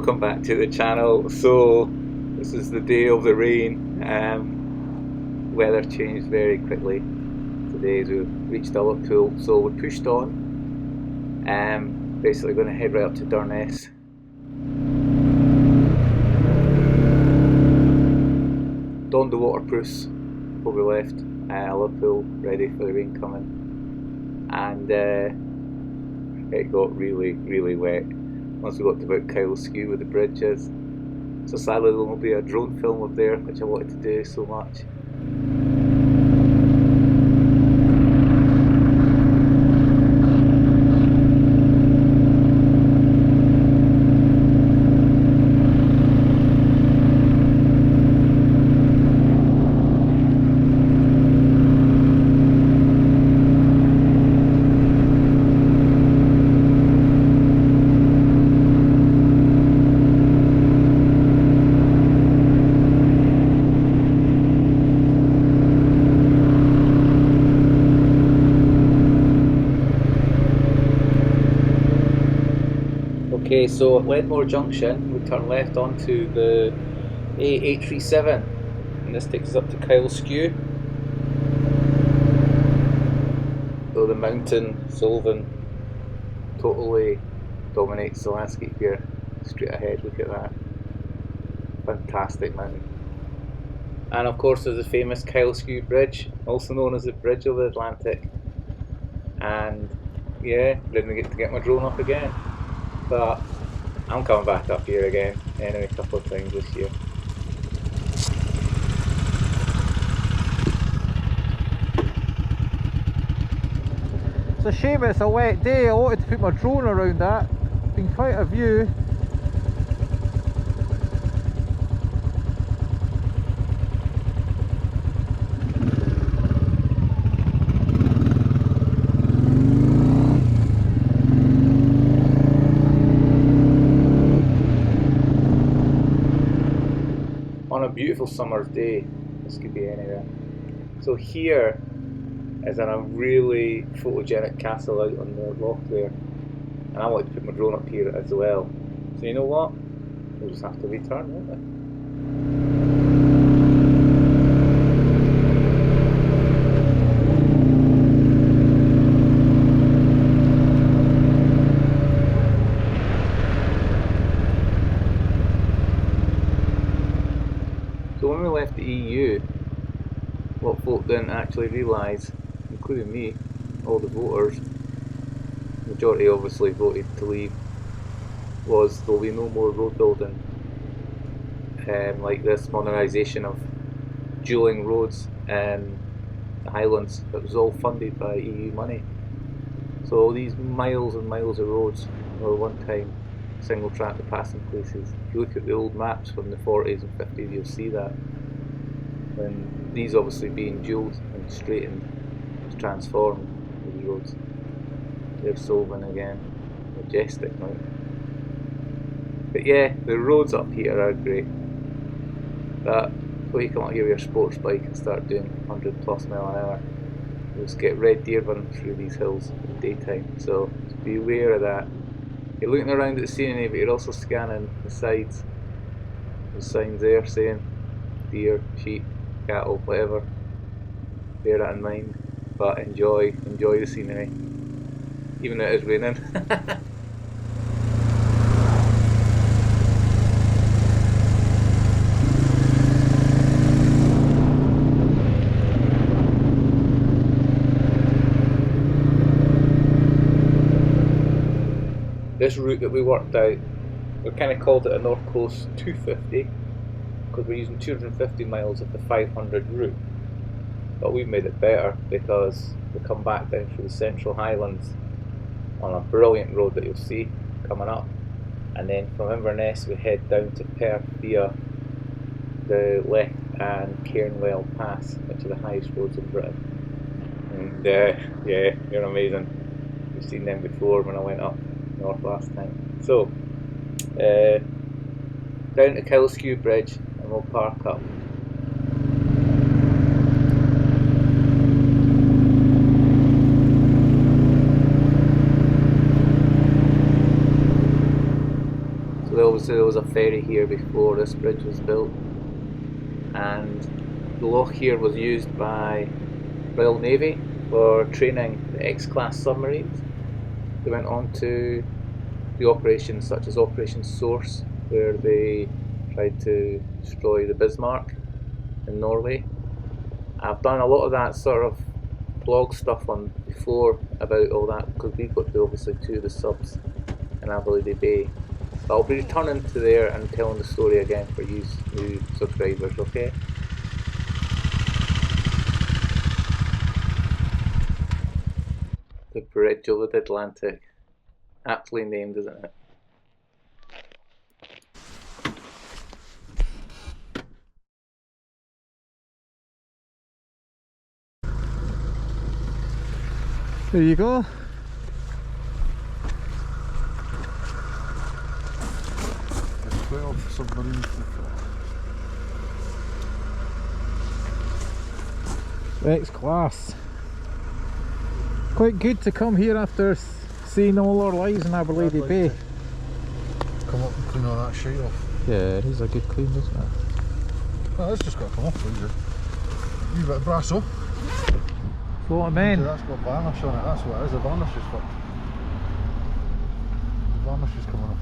welcome back to the channel. So this is the day of the rain. Weather changed very quickly today as we reached Ullapool, so we pushed on. Basically going to head right up to Durness. Donned the waterproofs before we left Ullapool, ready for the rain coming, and it got really wet once we got to about Kyle Skew where the bridge is. So sadly there will be a drone film up there, which I wanted to do so much. Okay, so at Ledmore Junction we turn left onto the A837 and this takes us up to Kyle Skew. So the mountain, Sullivan, totally dominates the landscape here. Straight ahead, look at that. Fantastic mountain. And of course there's the famous Kyle Skew Bridge, also known as the Bridge of the Atlantic. And yeah, didn't get to get my drone up again. But I'm coming back up here again, anyway, a couple of times this year. It's a shame it's a wet day. I wanted to put my drone around that. It's been quite a view. On a beautiful summer's day, this could be anywhere. So here is in a really photogenic castle out on the loch there, and I wanted to put my drone up here as well. So you know what? We'll just have to return, won't we? So when we left the EU, what folk didn't actually realise, including me, all the voters, majority obviously voted to leave, was there'll be no more road building like this modernisation of dualling roads in the Highlands. It was all funded by EU money. So all these miles and miles of roads were one time single track to passing places. If you look at the old maps from the 40s and 50s, you'll see that. And these obviously being dualled and straightened, it's transformed these roads. There's Sullivan again, majestic now. But yeah, the roads up here are great. But before you come up here with your sports bike and start doing 100+ miles an hour, you'll just get red deer running through these hills in the daytime. So just be aware of that. You're looking around at the scenery, but you're also scanning the sides. There's signs there saying deer, sheep, cattle, whatever. Bear that in mind. But enjoy the scenery, even though it is raining. This route that we worked out, we kind of called it a North Coast 250 because we're using 250 miles of the 500 route. But we've made it better because we come back down through the Central Highlands on a brilliant road that you'll see coming up, and then from Inverness we head down to Perth via the Lech and Cairnwell Pass, which are the highest roads in Britain. And yeah, you're amazing. You've seen them before when I went up north last time. So down to Kyle Skew Bridge and we'll park up. So obviously there was a ferry here before this bridge was built, and the loch here was used by Royal Navy for training the X-class submarines. They went on to do operations such as Operation Source, where they tried to destroy the Bismarck in Norway. I've done a lot of that sort of blog stuff on before about all that, because we've got obviously 2 of the subs in Adelaide Bay. But I'll be returning to there and telling the story again for you new subscribers, okay? The Bridge over the Atlantic. Aptly named, isn't it? There you go. There's 12 submarines. X-class. Quite good to come here after seeing all our lives in Adelaide Bay. Come up and clean all that shit off. Yeah, it is a good clean, isn't it? Oh, that's just got to come off, please. You bit of brass up. What I mean. That's got varnish on it, that's what it is. The varnish is fucked. The varnish is coming off.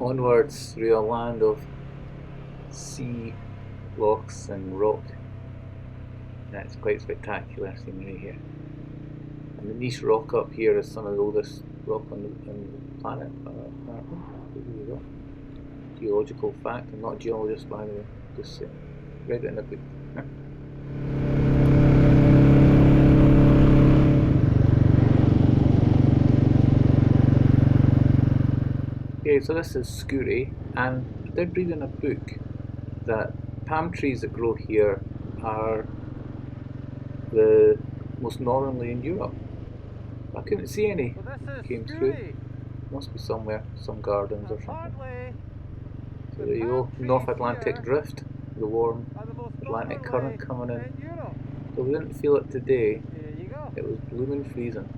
Onwards through a land of sea, lochs and rock. That's quite spectacular scenery here. And the niche rock up here is some of the oldest rock on the planet. There you go. Geological fact. I'm not a geologist, by the way. Just read it in a book. Okay, so this is Skourie, and I did read in a book that palm trees that grow here are the most northerly in Europe. I couldn't see any came through. Must be somewhere, some gardens or something. So there you go, North Atlantic drift, the warm Atlantic current coming in. So we didn't feel it today, it was blooming freezing.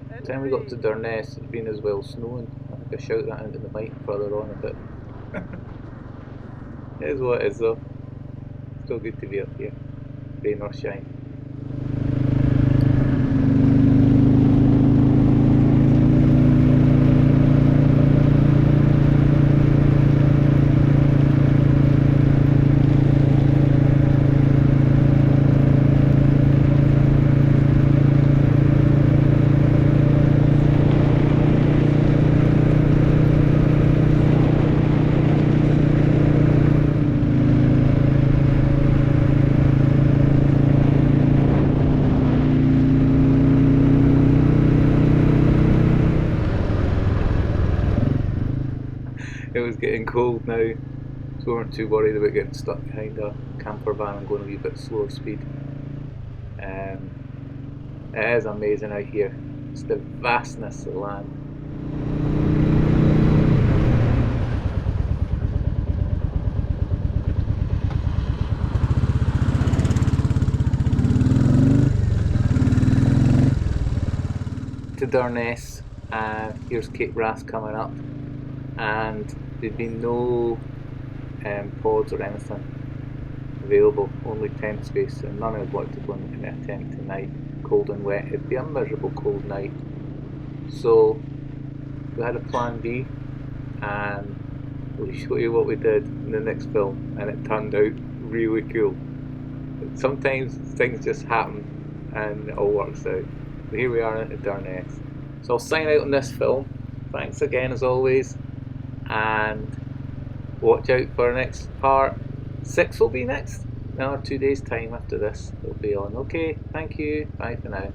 By the time we got to Durness, it's been as well snowing. I think I shout that into the mic further on a bit. It is what it is though. Still good to be up here, rain or shine. It was getting cold now, so we weren't too worried about getting stuck behind a camper van and going a wee bit slower speed. It is amazing out here. It's the vastness of the land. To Durness, here's Cape Wrath coming up, and there'd been no pods or anything available, only tent space, and none of us wanted to go in a tent tonight, cold and wet. It'd be a miserable cold night, so we had a plan B, and we'll show you what we did in the next film, and it turned out really cool. Sometimes things just happen and it all works out. But here we are at Durness. So I'll sign out on this film. Thanks again as always, and watch out for the next part. 6 will be next. Another 2 days time after this it'll be on. Okay, thank you, bye for now.